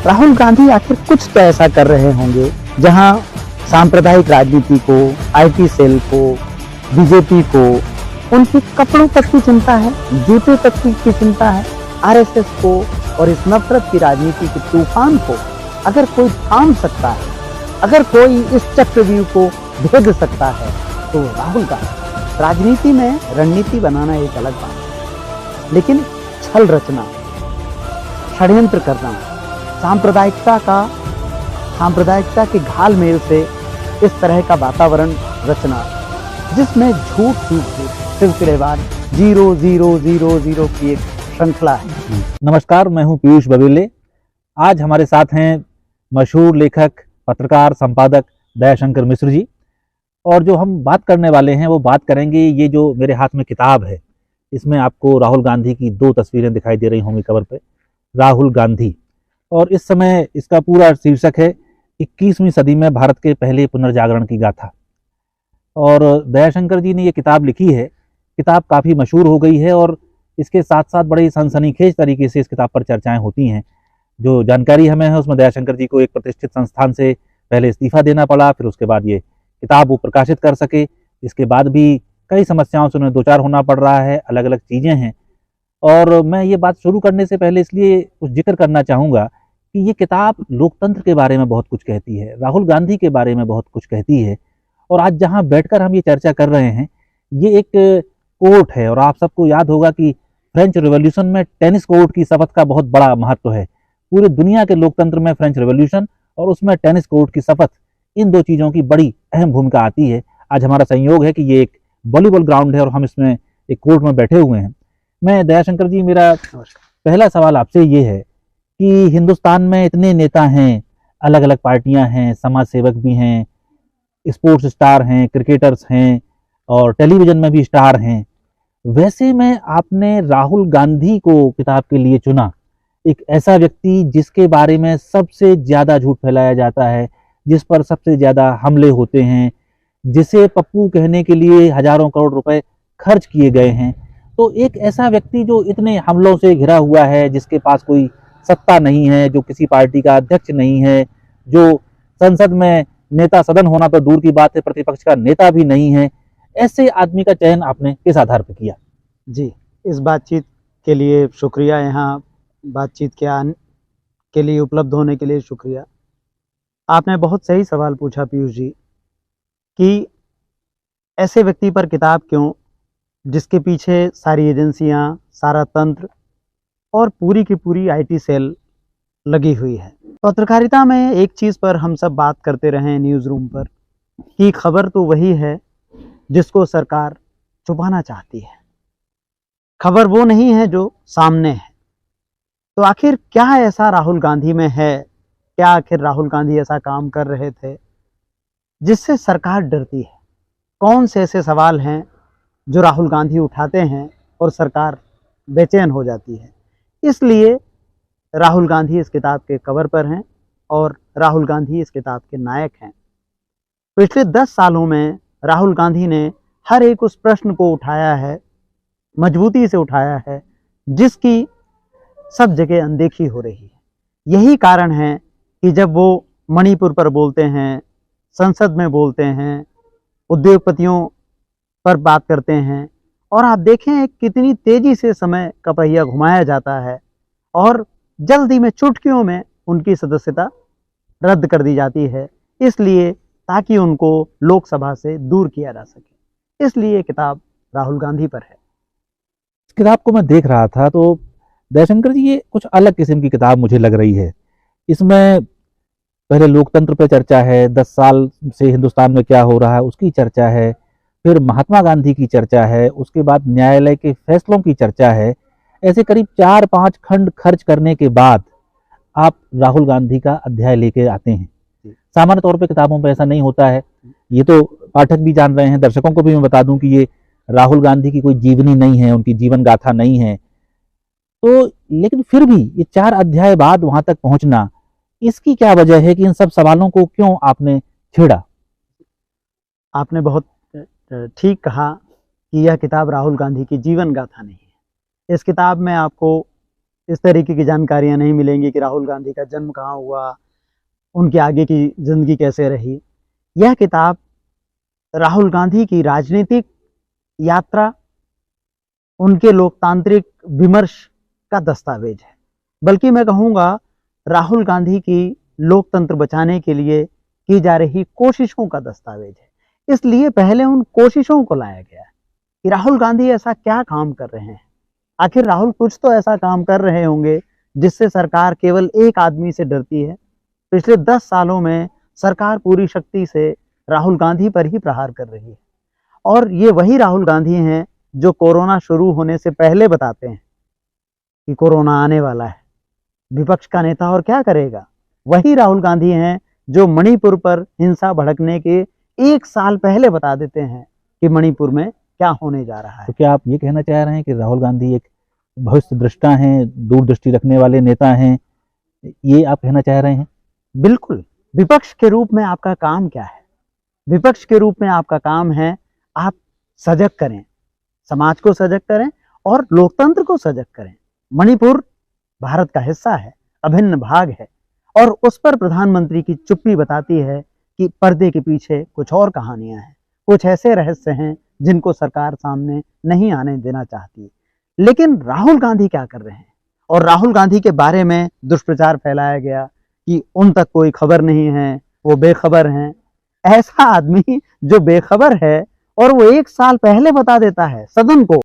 राहुल गांधी आखिर कुछ तो ऐसा कर रहे होंगे जहां सांप्रदायिक राजनीति को, आईटी सेल को, बीजेपी को, उनके कपड़ों तक की चिंता है, जूते तक की चिंता है, आरएसएस को और इस नफरत की राजनीति के तूफान को अगर कोई थाम सकता है, अगर कोई इस चक्रव्यूह को भेद सकता है तो राहुल गांधी। राजनीति में रणनीति बनाना एक अलग बात है, लेकिन छल रचना, षड्यंत्र करना, सांप्रदायिकता के घाल मेल से इस तरह का वातावरण रचना जिसमें झूठ ही झूठ, सिलसिलेवार 0-0-0-0 की एक श्रृंखला है। नमस्कार, मैं हूं पीयूष बबेले। आज हमारे साथ हैं मशहूर लेखक, पत्रकार, संपादक दयाशंकर मिश्र जी। और जो हम बात करने वाले हैं वो बात करेंगे, ये जो मेरे हाथ में किताब है इसमें आपको राहुल गांधी की 2 तस्वीरें दिखाई दे रही होंगी कवर पे, राहुल गांधी। और इस समय इसका पूरा शीर्षक है 21वीं सदी में भारत के पहले पुनर्जागरण की गाथा। और दयाशंकर जी ने ये किताब लिखी है। किताब काफ़ी मशहूर हो गई है और इसके साथ साथ बड़ी सनसनीखेज तरीके से इस किताब पर चर्चाएं होती हैं। जो जानकारी हमें है उसमें दयाशंकर जी को एक प्रतिष्ठित संस्थान से पहले इस्तीफा देना पड़ा, फिर उसके बाद ये किताब वो प्रकाशित कर सके। इसके बाद भी कई समस्याओं से उन्हें दो चार होना पड़ रहा है, अलग अलग चीज़ें हैं। और मैं ये बात शुरू करने से पहले इसलिए कुछ जिक्र करना चाहूँगा कि ये किताब लोकतंत्र के बारे में बहुत कुछ कहती है, राहुल गांधी के बारे में बहुत कुछ कहती है। और आज जहाँ बैठकर हम ये चर्चा कर रहे हैं, ये एक कोर्ट है। और आप सबको याद होगा कि फ्रेंच रिवॉल्यूशन में टेनिस कोर्ट की शपथ का बहुत बड़ा महत्व है। पूरे दुनिया के लोकतंत्र में फ्रेंच रिवॉल्यूशन और उसमें टेनिस कोर्ट की शपथ, इन 2 चीज़ों की बड़ी अहम भूमिका आती है। आज हमारा संयोग है कि ये एक वॉलीबॉल ग्राउंड है और हम इसमें एक कोर्ट में बैठे हुए हैं। मैं दयाशंकर जी, मेरा पहला सवाल आपसे ये है कि हिंदुस्तान में इतने नेता हैं, अलग अलग पार्टियां हैं, समाज सेवक भी हैं, स्पोर्ट्स स्टार हैं, क्रिकेटर्स हैं और टेलीविज़न में भी स्टार हैं। वैसे में आपने राहुल गांधी को किताब के लिए चुना, एक ऐसा व्यक्ति जिसके बारे में सबसे ज़्यादा झूठ फैलाया जाता है, जिस पर सबसे ज़्यादा हमले होते हैं, जिसे पप्पू कहने के लिए हजारों करोड़ रुपए खर्च किए गए हैं। तो एक ऐसा व्यक्ति जो इतने हमलों से घिरा हुआ है, जिसके पास कोई सत्ता नहीं है, जो किसी पार्टी का अध्यक्ष नहीं है, जो संसद में नेता सदन होना तो दूर की बात है, प्रतिपक्ष का नेता भी नहीं है, ऐसे आदमी का चयन आपने किस आधार पर किया? जी, इस बातचीत के लिए शुक्रिया, यहाँ बातचीत के लिए उपलब्ध होने के लिए शुक्रिया। आपने बहुत सही सवाल पूछा पीयूष जी कि ऐसे व्यक्ति पर किताब क्यों, जिसके पीछे सारी एजेंसियां, सारा तंत्र और पूरी की पूरी आईटी सेल लगी हुई है। पत्रकारिता में एक चीज़ पर हम सब बात करते रहे न्यूज़ रूम पर कि खबर तो वही है जिसको सरकार छुपाना चाहती है, खबर वो नहीं है जो सामने है। तो आखिर क्या ऐसा राहुल गांधी में है, क्या आखिर राहुल गांधी ऐसा काम कर रहे थे जिससे सरकार डरती है? कौन से ऐसे सवाल हैं जो राहुल गांधी उठाते हैं और सरकार बेचैन हो जाती है? इसलिए राहुल गांधी इस किताब के कवर पर हैं और राहुल गांधी इस किताब के नायक हैं। पिछले 10 सालों में राहुल गांधी ने हर एक उस प्रश्न को उठाया है, मजबूती से उठाया है, जिसकी सब जगह अनदेखी हो रही है। यही कारण है कि जब वो मणिपुर पर बोलते हैं, संसद में बोलते हैं, उद्योगपतियों पर बात करते हैं, और आप देखें कितनी तेजी से समय का पहिया घुमाया जाता है और जल्दी में, चुटकियों में उनकी सदस्यता रद्द कर दी जाती है, इसलिए ताकि उनको लोकसभा से दूर किया जा सके। इसलिए किताब राहुल गांधी पर है। इस किताब को मैं देख रहा था तो दयाशंकर जी, ये कुछ अलग किस्म की किताब मुझे लग रही है। इसमें पहले लोकतंत्र पे चर्चा है, 10 साल से हिंदुस्तान में क्या हो रहा है उसकी चर्चा है, फिर महात्मा गांधी की चर्चा है, उसके बाद न्यायालय के फैसलों की चर्चा है। ऐसे करीब 4-5 खंड खर्च करने के बाद आप राहुल गांधी का अध्याय लेके आते हैं। सामान्य तौर पे किताबों पे ऐसा नहीं होता है। ये तो पाठक भी जान रहे हैं, दर्शकों को भी मैं बता दूं कि ये राहुल गांधी की कोई जीवनी नहीं है, उनकी जीवन गाथा नहीं है। तो लेकिन फिर भी ये 4 अध्याय बाद वहां तक पहुंचना, इसकी क्या वजह है कि इन सब सवालों को क्यों आपने छेड़ा? आपने बहुत ठीक कहा कि यह किताब राहुल गांधी की जीवन गाथा नहीं है। इस किताब में आपको इस तरीके की जानकारियां नहीं मिलेंगी कि राहुल गांधी का जन्म कहाँ हुआ, उनके आगे की जिंदगी कैसे रही। यह किताब राहुल गांधी की राजनीतिक यात्रा, उनके लोकतांत्रिक विमर्श का दस्तावेज है। बल्कि मैं कहूँगा राहुल गांधी की लोकतंत्र बचाने के लिए की जा रही कोशिशों का दस्तावेज है। इसलिए पहले उन कोशिशों को लाया गया कि राहुल गांधी ऐसा क्या काम कर रहे हैं। आखिर राहुल कुछ तो ऐसा काम कर रहे होंगे जिससे सरकार केवल एक आदमी से डरती है। पिछले 10 सालों में सरकार पूरी शक्ति से राहुल गांधी पर ही प्रहार कर रही है। और ये वही राहुल गांधी हैं जो कोरोना शुरू होने से पहले बताते हैं कि कोरोना आने वाला है। विपक्ष का नेता और क्या करेगा? वही राहुल गांधी हैं जो मणिपुर पर हिंसा भड़कने के 1 साल पहले बता देते हैं कि मणिपुर में क्या होने जा रहा है। तो क्या आप ये कहना चाह रहे हैं कि राहुल गांधी एक भविष्य दृष्टा हैं, दूरदृष्टि रखने वाले नेता हैं, ये आप कहना चाह रहे हैं? बिल्कुल। विपक्ष के रूप में आपका काम क्या है? विपक्ष के रूप में आपका काम है आप सजग करें, समाज को सजग करें और लोकतंत्र को सजग करें। मणिपुर भारत का हिस्सा है, अभिन्न भाग है, और उस पर प्रधानमंत्री की चुप्पी बताती है कि पर्दे के पीछे कुछ और कहानियां हैं, कुछ ऐसे रहस्य हैं जिनको सरकार सामने नहीं आने देना चाहती। लेकिन राहुल गांधी क्या कर रहे हैं? और राहुल गांधी के बारे में दुष्प्रचार फैलाया गया कि उन तक कोई खबर नहीं है, वो बेखबर हैं। ऐसा आदमी जो बेखबर है और वो 1 साल पहले बता देता है सदन को